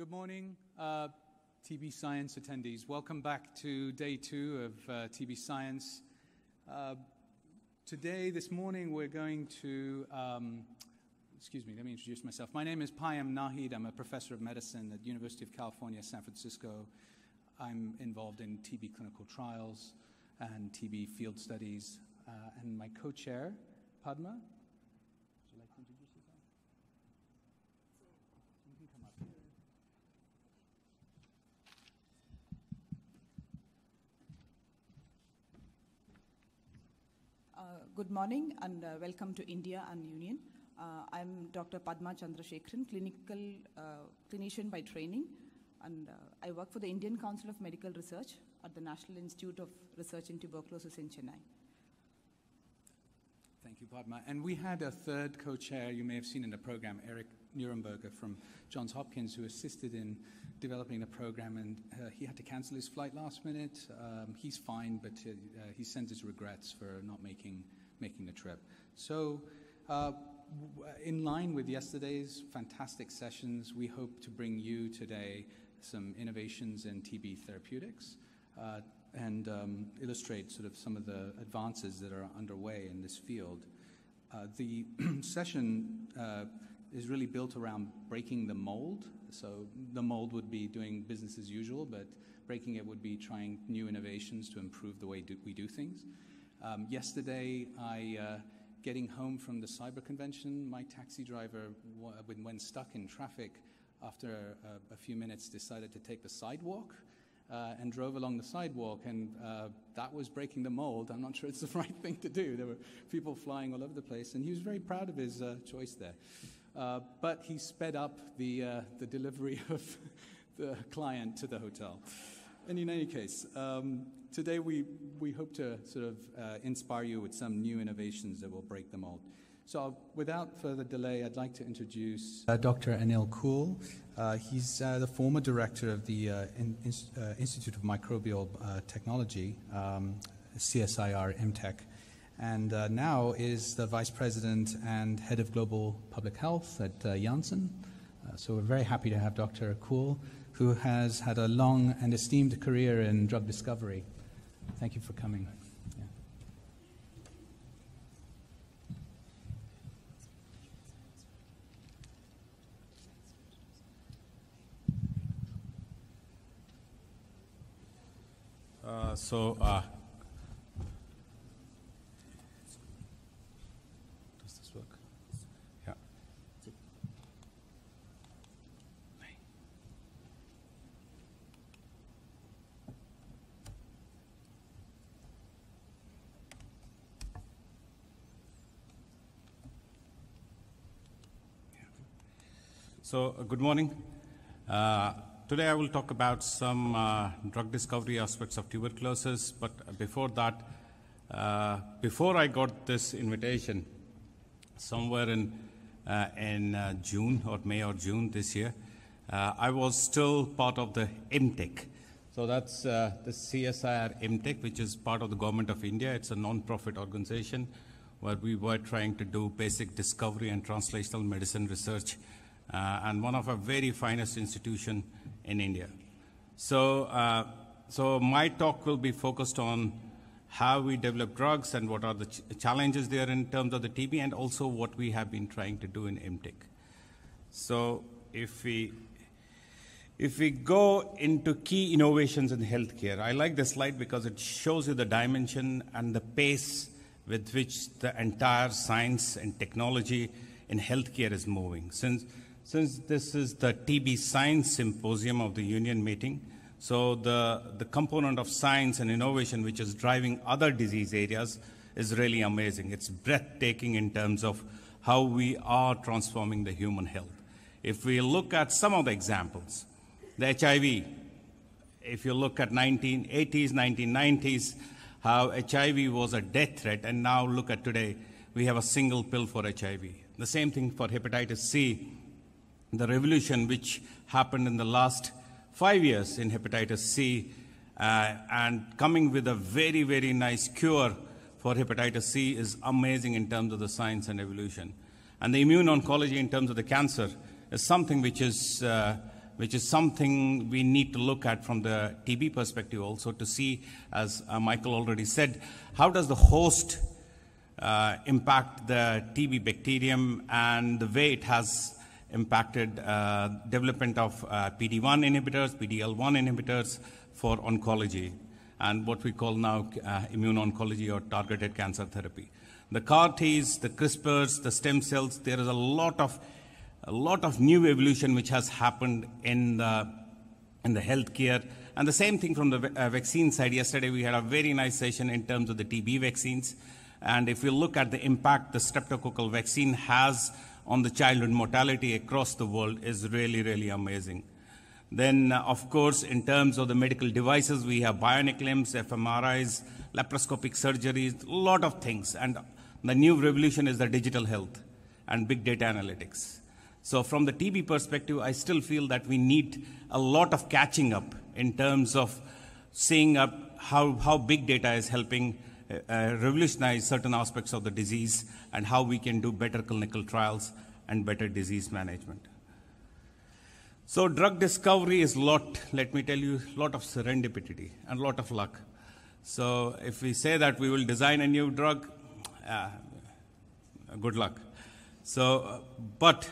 Good morning, TB Science attendees. Welcome back to day 2 of TB Science. This morning, we're going to, excuse me, let me introduce myself. My name is Payam Nahid. I'm a professor of medicine at the University of California, San Francisco. I'm involved in TB clinical trials and TB field studies. And my co-chair, Padma. Would you like to introduce yourself? You can come up here. Good morning and welcome to India and Union. I'm Dr. Padma Chandrasekharan, clinician by training, and I work for the Indian Council of Medical Research at the National Institute of Research in Tuberculosis in Chennai. Thank you, Padma. And we had a third co-chair you may have seen in the program, Eric Nuremberger from Johns Hopkins, who assisted in developing the program, and he had to cancel his flight last minute. He's fine, but he sends his regrets for not making the trip. So in line with yesterday's fantastic sessions, we hope to bring you today some innovations in TB therapeutics and illustrate sort of some of the advances that are underway in this field. The session is really built around breaking the mold. So the mold would be doing business as usual, but breaking it would be trying new innovations to improve the way we do things. Yesterday, getting home from the cyber convention, my taxi driver, when stuck in traffic, after a few minutes decided to take the sidewalk and drove along the sidewalk, and that was breaking the mold. I'm not sure it's the right thing to do. There were people flying all over the place, and he was very proud of his choice there. But he sped up the delivery of the client to the hotel. And in any case, today we hope to sort of inspire you with some new innovations that will break the mold. So without further delay, I'd like to introduce Dr. Anil Koul. He's the former director of the Institute of Microbial Technology, CSIR IMTECH, and now is the vice president and head of global public health at Janssen. So we're very happy to have Dr. Koul, who has had a long and esteemed career in drug discovery. Thank you for coming. Does this work? Yeah. So, good morning. Today I will talk about some drug discovery aspects of tuberculosis, but before that, before I got this invitation, somewhere in June or May or June this year, I was still part of the IMTECH. So that's the CSIR IMTECH, which is part of the Government of India. It's a non-profit organization where we were trying to do basic discovery and translational medicine research, and one of our very finest institutions in India. So my talk will be focused on how we develop drugs and what are the challenges there in terms of the TB, and also what we have been trying to do in IMTECH. So if we go into key innovations in healthcare, I like this slide because it shows you the dimension and the pace with which the entire science and technology in healthcare is moving. Since this is the TB Science Symposium of the Union meeting, so the component of science and innovation which is driving other disease areas is really amazing. It's breathtaking in terms of how we are transforming the human health. If we look at some of the examples, the HIV, if you look at 1980s, 1990s, how HIV was a death threat, and now look at today, we have a single pill for HIV. The same thing for hepatitis C. The revolution which happened in the last 5 years in hepatitis C, and coming with a very, very nice cure for hepatitis C is amazing in terms of the science and evolution. And the immune oncology in terms of the cancer is something which is which is something we need to look at from the TB perspective also to see, as Michael already said, how does the host impact the TB bacterium and the way it has impacted development of PD-1 inhibitors, PD-L1 inhibitors for oncology, and what we call now immune oncology or targeted cancer therapy. The CAR-Ts, the CRISPRs, the stem cells, there is a lot of new evolution which has happened in the healthcare. And the same thing from the vaccine side. Yesterday we had a very nice session in terms of the TB vaccines. And if you look at the impact the streptococcal vaccine has on the childhood mortality across the world is really, really amazing. Then, of course, in terms of the medical devices, we have bionic limbs, fMRIs, laparoscopic surgeries, a lot of things. And the new revolution is the digital health and big data analytics. So from the TB perspective, I still feel that we need a lot of catching up in terms of seeing up how big data is helping revolutionize certain aspects of the disease and how we can do better clinical trials and better disease management. So drug discovery is let me tell you, a lot of serendipity and a lot of luck. So if we say that we will design a new drug, good luck. So, but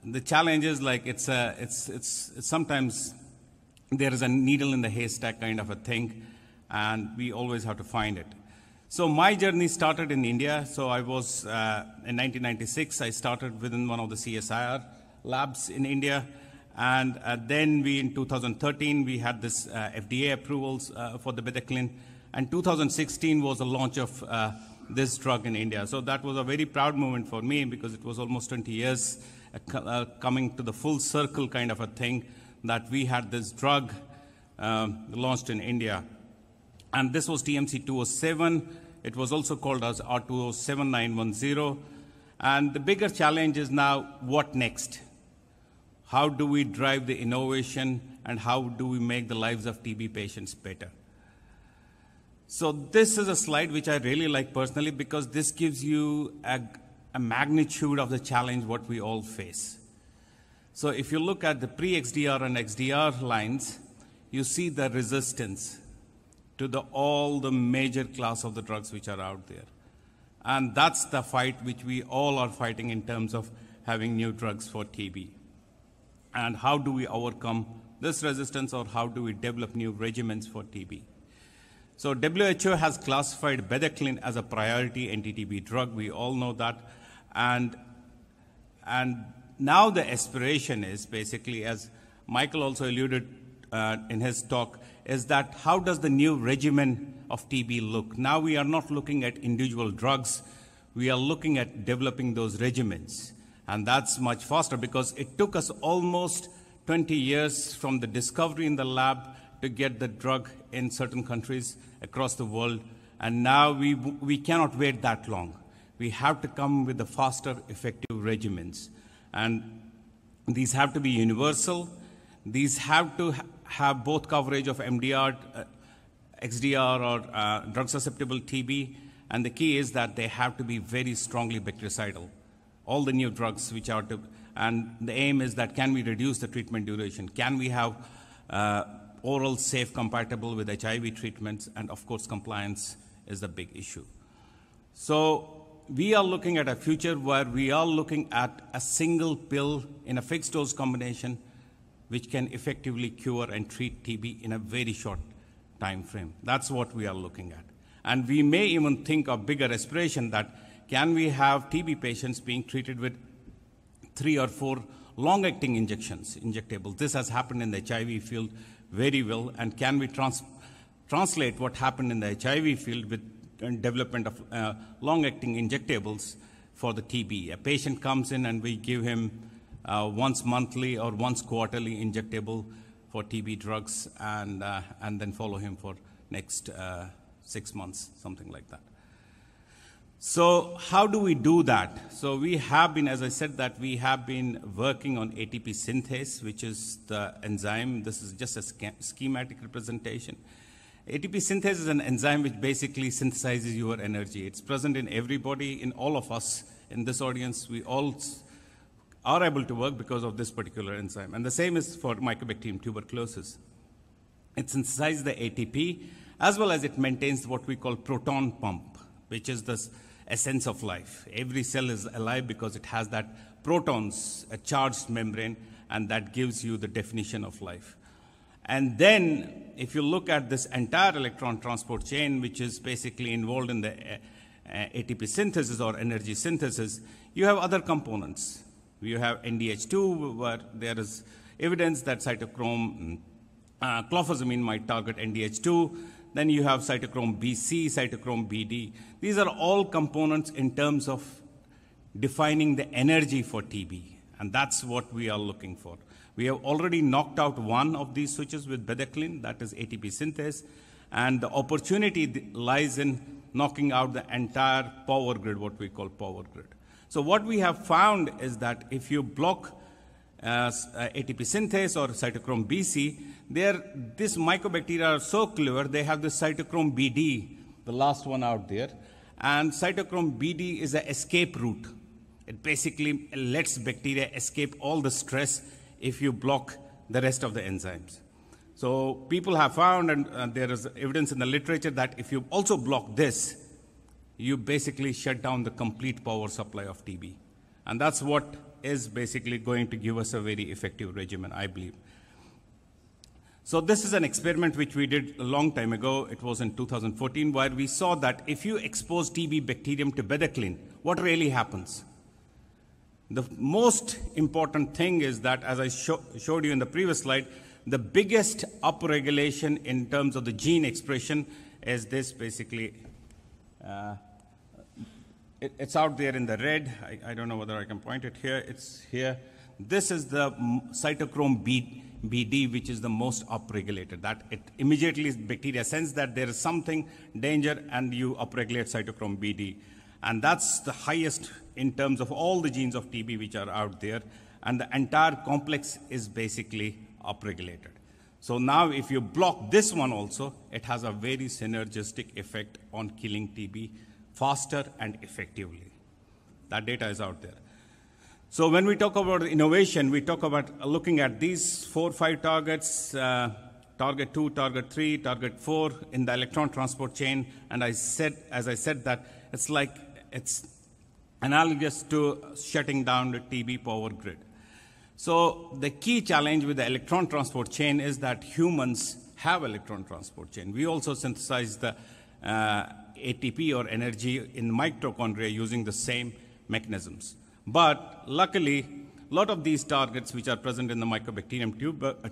the challenge is like it's sometimes there is a needle in the haystack kind of a thing, and we always have to find it. So my journey started in India. So I was, in 1996, I started within one of the CSIR labs in India. And then in 2013, we had this FDA approvals for the betaclin. And 2016 was the launch of this drug in India. So that was a very proud moment for me because it was almost 20 years coming to the full circle kind of a thing that we had this drug launched in India. And this was TMC 207. It was also called as R207910. And the bigger challenge is now, what next? How do we drive the innovation, and how do we make the lives of TB patients better? So this is a slide which I really like personally because this gives you a magnitude of the challenge what we all face. So if you look at the pre-XDR and XDR lines, you see the resistance to all the major class of the drugs which are out there. And that's the fight which we all are fighting in terms of having new drugs for TB. And how do we overcome this resistance, or how do we develop new regimens for TB? So WHO has classified betaclin as a priority anti-TB drug. We all know that. And now the aspiration is basically, as Michael also alluded in his talk, is that how does the new regimen of TB look? Now we are not looking at individual drugs. We are looking at developing those regimens. And that's much faster because it took us almost 20 years from the discovery in the lab to get the drug in certain countries across the world. And now we cannot wait that long. We have to come with the faster, effective regimens. And these have to be universal. These have to have both coverage of MDR, XDR, or drug-susceptible TB. And the key is that they have to be very strongly bactericidal. All the new drugs which are and the aim is that can we reduce the treatment duration? Can we have oral safe compatible with HIV treatments? And of course, compliance is the big issue. So we are looking at a future where we are looking at a single pill in a fixed dose combination which can effectively cure and treat TB in a very short time frame. That's what we are looking at. And we may even think of bigger aspiration that can we have TB patients being treated with 3 or 4 long-acting injectables? This has happened in the HIV field very well. And can we translate what happened in the HIV field with development of long-acting injectables for the TB? A patient comes in and we give him once monthly or once quarterly injectable for TB drugs and then follow him for next 6 months, something like that. So how do we do that? So we have been, as I said, that we have been working on ATP synthase, which is the enzyme. This is just a schematic representation. ATP synthase is an enzyme which basically synthesizes your energy. It's present in everybody, in all of us in this audience. We all are able to work because of this particular enzyme. And the same is for Mycobacterium tuberculosis. It synthesizes the ATP, as well as it maintains what we call proton pump, which is the essence of life. Every cell is alive because it has that protons, a charged membrane, and that gives you the definition of life. And then, if you look at this entire electron transport chain, which is basically involved in the ATP synthesis or energy synthesis, you have other components. You have NDH2, where there is evidence that cytochrome clofazimine might target NDH2. Then you have cytochrome BC, cytochrome BD. These are all components in terms of defining the energy for TB, and that's what we are looking for. We have already knocked out one of these switches with bedaquiline, that is ATP synthase, and the opportunity lies in knocking out the entire power grid, what we call power grid. So what we have found is that if you block ATP synthase or cytochrome BC, this mycobacteria are so clever, they have the cytochrome BD, the last one out there, and cytochrome BD is an escape route. It basically lets bacteria escape all the stress if you block the rest of the enzymes. So people have found, and there is evidence in the literature, that if you also block this, you basically shut down the complete power supply of TB. And that's what is basically going to give us a very effective regimen, I believe. So this is an experiment which we did a long time ago. It was in 2014, where we saw that if you expose TB bacterium to bedaquiline, what really happens? The most important thing is that, as I showed you in the previous slide, the biggest upregulation in terms of the gene expression is this basically. It's out there in the red. I don't know whether I can point it here. It's here. This is the cytochrome BD, which is the most upregulated. That it immediately bacteria sense that there is something danger, and you upregulate cytochrome BD. And that's the highest in terms of all the genes of TB which are out there. And the entire complex is basically upregulated. So now if you block this one also, it has a very synergistic effect on killing TB faster and effectively. That data is out there. So when we talk about innovation, we talk about looking at these 4 or 5 targets, target 2, target 3, target 4 in the electron transport chain. And as I said that it's analogous to shutting down the TB power grid. So the key challenge with the electron transport chain is that humans have electron transport chain. We also synthesize the ATP or energy in mitochondria using the same mechanisms. But luckily, a lot of these targets which are present in the Mycobacterium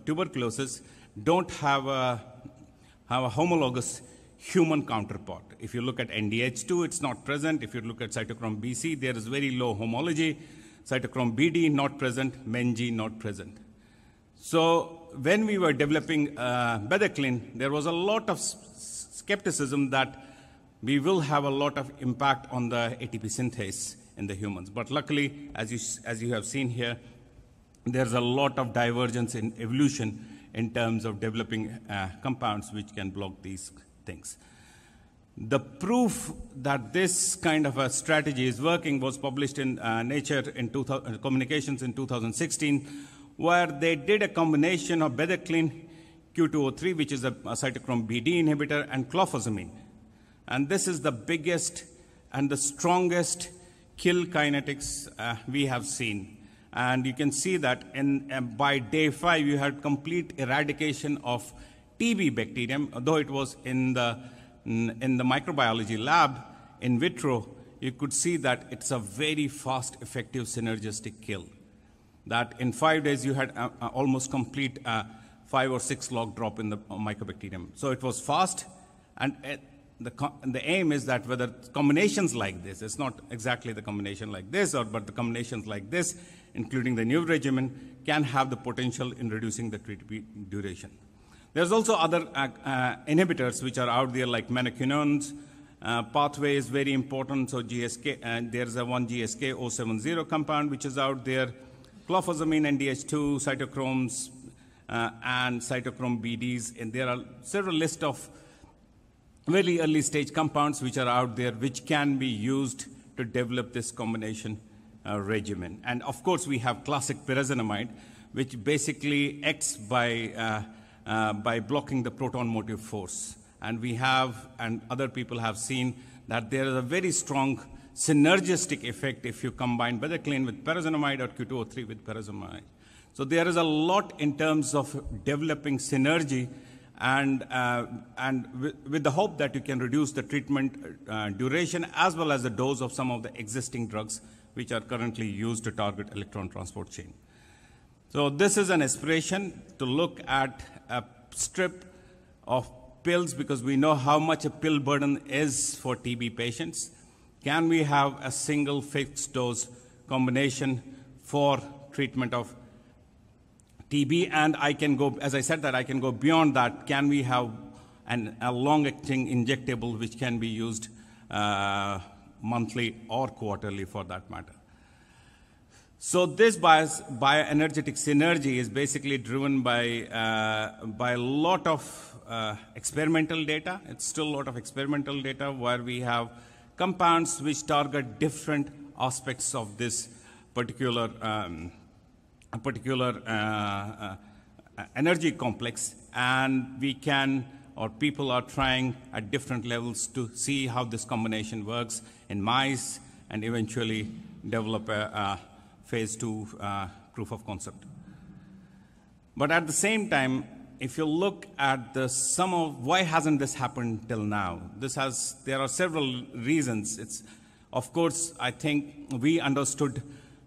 tuberculosis don't have a homologous human counterpart. If you look at NDH2, it's not present. If you look at cytochrome BC, there is very low homology. Cytochrome BD, not present. MENG, not present. So when we were developing bedaquiline, there was a lot of skepticism that we will have a lot of impact on the ATP synthase in the humans. But luckily, as you have seen here, there's a lot of divergence in evolution in terms of developing compounds which can block these things. The proof that this kind of a strategy is working was published in Nature in Communications in 2016, where they did a combination of bedaquiline, Q203, which is a cytochrome BD inhibitor, and clofazimine. And this is the biggest and the strongest kill kinetics we have seen. And you can see that by day 5, you had complete eradication of TB bacterium, though it was in the microbiology lab, in vitro, you could see that it's a very fast, effective, synergistic kill. That in 5 days, you had almost complete 5 or 6 log drop in the mycobacterium. So it was fast, and the aim is that whether combinations like this, it's not exactly the combination like this, but the combinations like this, including the new regimen, can have the potential in reducing the treatment duration. There's also other inhibitors which are out there, like menaquinones. Pathway is very important, so GSK, and there's a one GSK 070 compound which is out there. Clofazimine, NDH2, cytochromes, and cytochrome BDs, and there are several lists of very early stage compounds which are out there which can be used to develop this combination regimen. And of course, we have classic pyrazinamide, which basically acts by blocking the proton motive force. And we have, and other people have seen, that there is a very strong synergistic effect if you combine bedaquiline with pyrazinamide or Q2O3 with pyrazinamide. So there is a lot in terms of developing synergy, and with the hope that you can reduce the treatment duration as well as the dose of some of the existing drugs which are currently used to target electron transport chain. So this is an aspiration to look at a strip of pills, because we know how much a pill burden is for TB patients. Can we have a single fixed dose combination for treatment of TB? And I can go, as I said, that I can go beyond that. Can we have a long-acting injectable which can be used monthly or quarterly for that matter? So this bioenergetic synergy is basically driven by a lot of experimental data. It's still a lot of experimental data where we have compounds which target different aspects of this particular energy complex, and we can, or people are trying at different levels to see how this combination works in mice and eventually develop a phase 2 proof of concept. But at the same time, if you look at the sum of why hasn't this happened till now, there are several reasons. Of course, I think we understood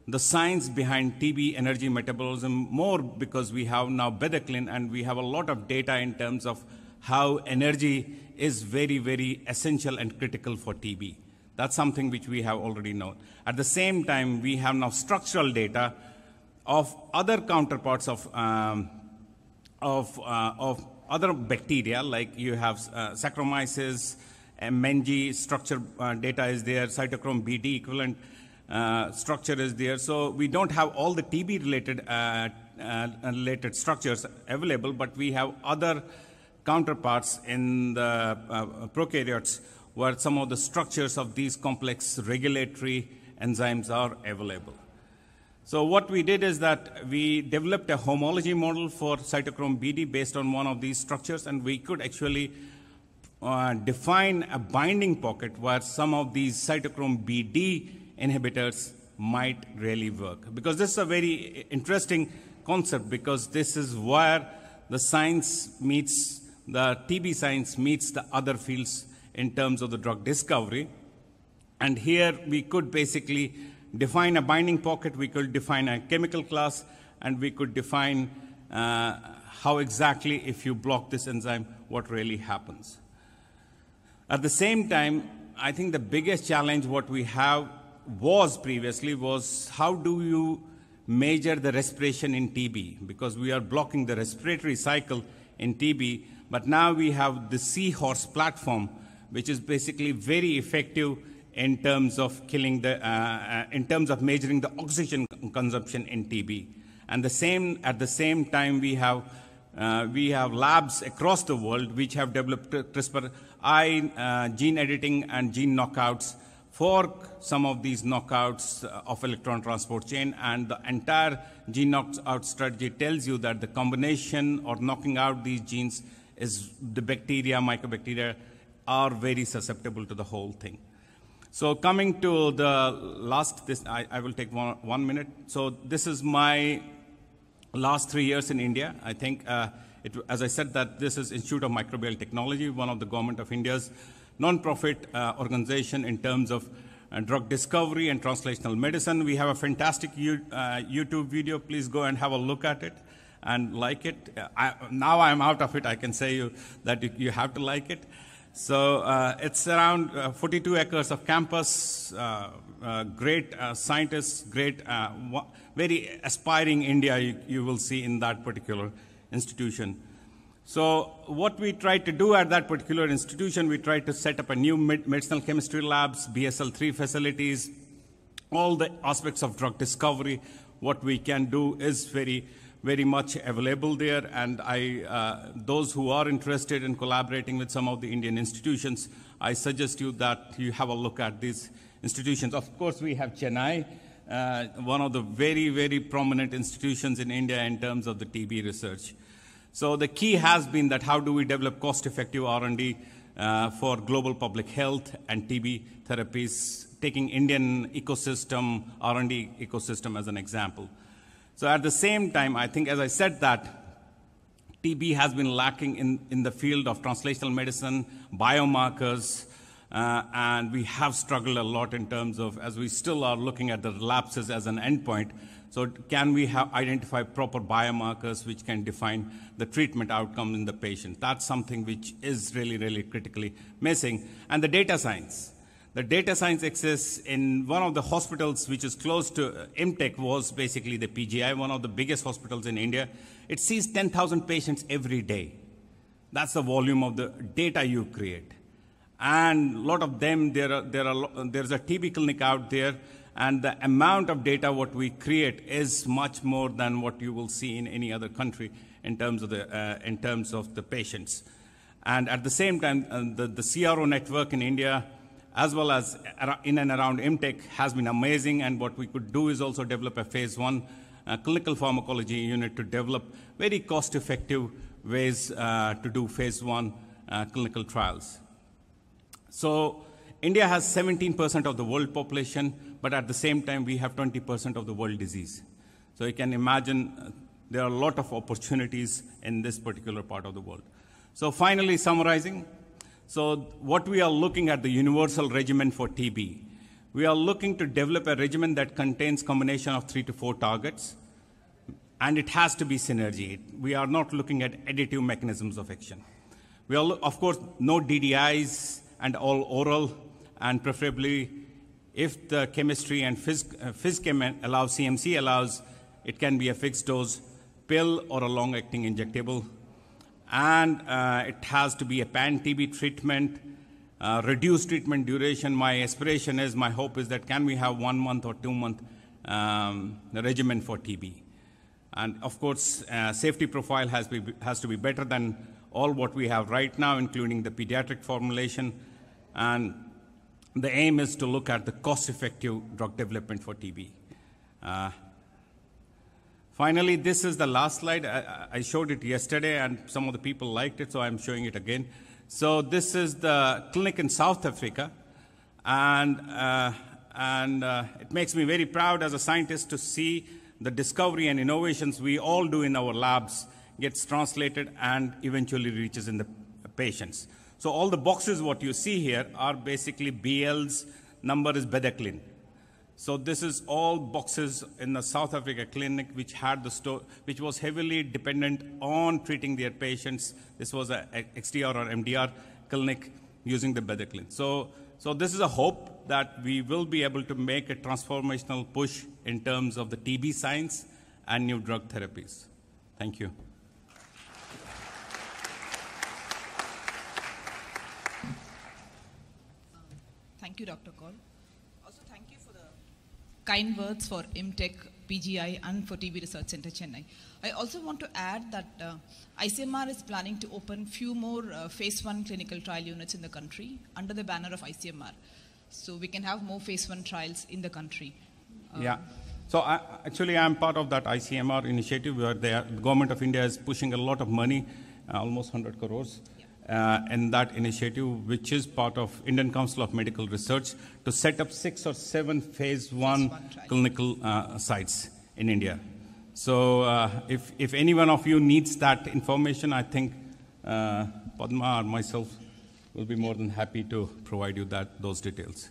the science behind TB energy metabolism more because we have now bedaquiline, and we have a lot of data in terms of how energy is very, very essential and critical for TB. That's something which we have already known. At the same time, we have now structural data of other counterparts of other bacteria, like you have Saccharomyces, Mengi structure data is there, Cytochrome BD equivalent structure is there. So we don't have all the TB-related related structures available, but we have other counterparts in the prokaryotes where some of the structures of these complex regulatory enzymes are available. So what we did is that we developed a homology model for cytochrome BD based on one of these structures, and we could actually define a binding pocket where some of these cytochrome BD inhibitors might really work. Because this is a very interesting concept, because this is where the science meets, the TB science meets the other fields in terms of the drug discovery. And here we could basically define a binding pocket, we could define a chemical class, and we could define how exactly, if you block this enzyme, what really happens. At the same time, I think the biggest challenge what we have previously was how do you measure the respiration in TB? Because we are blocking the respiratory cycle in TB, but now we have the seahorse platform, which is basically very effective in terms of killing in terms of measuring the oxygen consumption in TB. And at the same time, we have labs across the world which have developed CRISPR gene editing and gene knockouts for some of these knockouts of electron transport chain. And the entire gene knockout strategy tells you that the combination or knocking out these genes is the bacteria, mycobacteria, are very susceptible to the whole thing. So coming to the last, I will take one minute. So this is my last 3 years in India. I think, as I said, that this is Institute of Microbial Technology, one of the Government of India's non-profit organization in terms of drug discovery and translational medicine. We have a fantastic YouTube video. Please go and have a look at it and like it. Now I'm out of it. I can say you that you have to like it. So it's around 42 acres of campus, great scientists, great, very aspiring India you will see in that particular institution. So what we tried to do at that particular institution, we tried to set up a new medicinal chemistry labs, BSL-3 facilities, all the aspects of drug discovery. What we can do is very much available there, and those who are interested in collaborating with some of the Indian institutions, I suggest you that you have a look at these institutions. Of course, we have Chennai one of the very, very prominent institutions in India in terms of the TB research. So the key has been that how do we develop cost-effective R&D for global public health and TB therapies, taking Indian ecosystem, R&D ecosystem as an example. So at the same time, I think, as I said, that TB has been lacking in the field of translational medicine, biomarkers, and we have struggled a lot in terms of, as we still are looking at the relapses as an endpoint. So can we identify proper biomarkers which can define the treatment outcome in the patient? That's something which is really, really critically missing. And the data science. The data science exists in one of the hospitals which is close to IMTECH, was basically the PGI, one of the biggest hospitals in India. It sees 10,000 patients every day. That's the volume of the data you create. And a lot of them, there's a TB clinic out there, and the amount of data what we create is much more than what you will see in any other country in terms of the patients. And at the same time, the CRO network in India, as well as in and around IMTECH, has been amazing. And what we could do is also develop a phase 1 clinical pharmacology unit to develop very cost-effective ways to do phase 1 clinical trials. So India has 17% of the world population, but at the same time, we have 20% of the world disease. So you can imagine there are a lot of opportunities in this particular part of the world. So finally, summarizing, so what we are looking at, the universal regimen for TB. We are looking to develop a regimen that contains combination of 3 to 4 targets, and it has to be synergy. We are not looking at additive mechanisms of action. We are, of course, no DDIs and all oral, and preferably, if the chemistry and phys-chem allows, CMC allows, it can be a fixed dose pill or a long-acting injectable. And it has to be a pan-TB treatment, reduced treatment duration. My aspiration is, my hope is that can we have 1 month or 2 month regimen for TB? And of course, safety profile has to be better than all what we have right now, including the pediatric formulation. And the aim is to look at the cost-effective drug development for TB. Finally, this is the last slide. I showed it yesterday, and some of the people liked it, so I'm showing it again. So this is the clinic in South Africa, and it makes me very proud as a scientist to see the discovery and innovations we all do in our labs gets translated and eventually reaches in the patients. So all the boxes what you see here are basically BL's number is Bedeclin. So this is all boxes in the South Africa clinic which had which was heavily dependent on treating their patients. This was a XDR or MDR clinic using the Bedeclin. So this is a hope that we will be able to make a transformational push in terms of the TB science and new drug therapies. Thank you. Thank you, Dr. Koul. Also, thank you for the kind words for IMTECH, PGI, and for TB Research Center, Chennai. I also want to add that ICMR is planning to open few more phase 1 clinical trial units in the country under the banner of ICMR. So we can have more phase 1 trials in the country. Yeah. So actually, I'm part of that ICMR initiative where the government of India is pushing a lot of money, almost 100 crores. In that initiative, which is part of Indian Council of Medical Research, to set up 6 or 7 phase 1 clinical sites in India. So if any one of you needs that information, I think Padma or myself will be more than happy to provide you those details.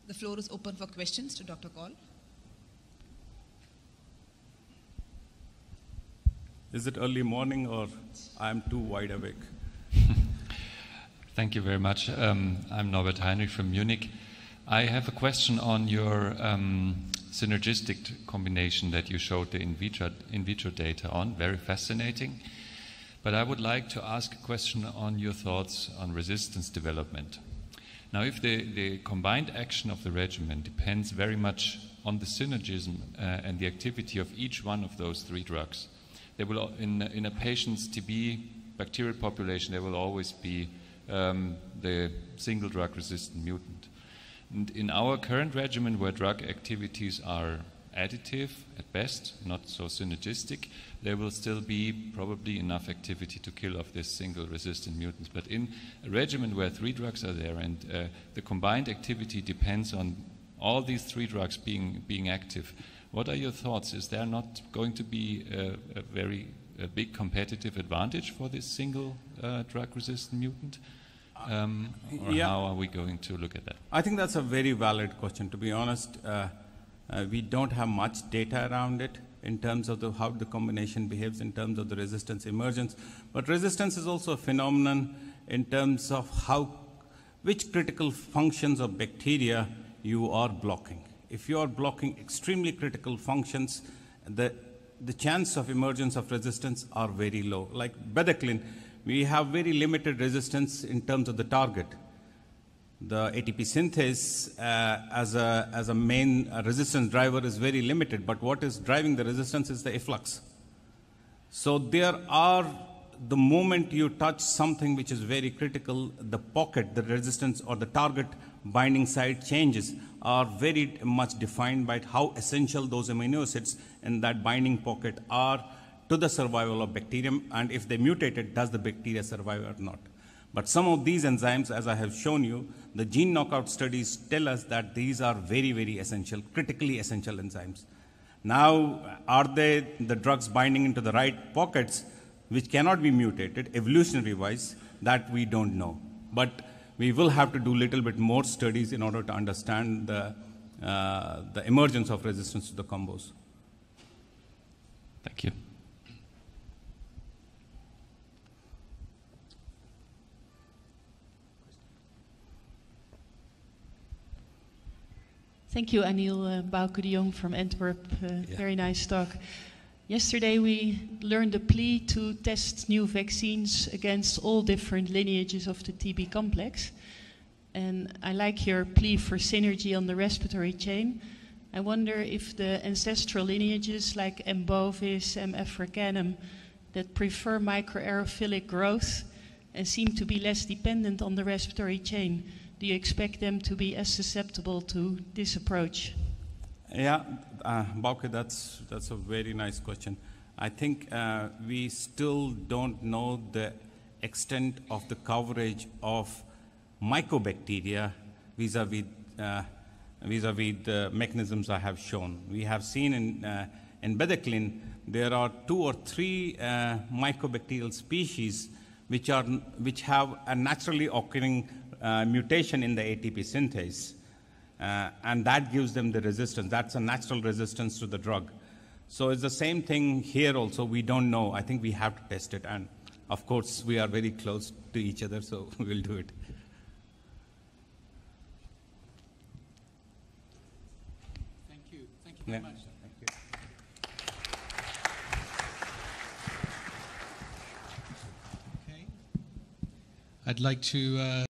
The floor is open for questions to Dr. Koul. Is it early morning or I'm too wide awake? Thank you very much. I'm Norbert Heinrich from Munich. I have a question on your synergistic combination that you showed the in vitro data on. Very fascinating. But I would like to ask a question on your thoughts on resistance development. Now, if the combined action of the regimen depends very much on the synergism and the activity of each one of those 3 drugs, there will, in a patient's TB bacterial population, there will always be the single drug resistant mutant. And in our current regimen, where drug activities are additive at best, not so synergistic, there will still be probably enough activity to kill off this single resistant mutants. But in a regimen where 3 drugs are there and the combined activity depends on all these 3 drugs being active, what are your thoughts? Is there not going to be a big competitive advantage for this single drug-resistant mutant? Or how are we going to look at that? I think that's a very valid question. To be honest, we don't have much data around it in terms of how the combination behaves in terms of the resistance emergence. But resistance is also a phenomenon in terms of which critical functions of bacteria you are blocking. If you are blocking extremely critical functions, the chance of emergence of resistance are very low. Like betacillin, we have very limited resistance in terms of the target. The ATP synthase as a main resistance driver is very limited, but what is driving the resistance is the efflux. So there are, the moment you touch something which is very critical, the pocket, the resistance or the target binding site changes are very much defined by how essential those amino acids in that binding pocket are to the survival of bacterium, and if they mutated, does the bacteria survive or not. But some of these enzymes, as I have shown you, the gene knockout studies tell us that these are very, very essential, critically essential enzymes. Now, are they the drugs binding into the right pockets which cannot be mutated evolutionary-wise? That we don't know. But we will have to do a little bit more studies in order to understand the emergence of resistance to the combos. Thank you. Thank you, Anil. Bouke de Jong from Antwerp. Very nice talk. Yesterday we learned a plea to test new vaccines against all different lineages of the TB complex. And I like your plea for synergy on the respiratory chain. I wonder if the ancestral lineages like M. bovis, M. africanum, that prefer microaerophilic growth and seem to be less dependent on the respiratory chain, do you expect them to be as susceptible to this approach? Yeah, Bouke, that's a very nice question. I think we still don't know the extent of the coverage of mycobacteria vis-a-vis the mechanisms I have shown. We have seen in betacillin there are 2 or 3 mycobacterial species which have a naturally occurring mutation in the ATP synthase. And that gives them the resistance. That's a natural resistance to the drug. So it's the same thing here also. We don't know. I think we have to test it. And of course, we are very close to each other, so we'll do it. Thank you. Thank you very much. Thank you. Okay. I'd like to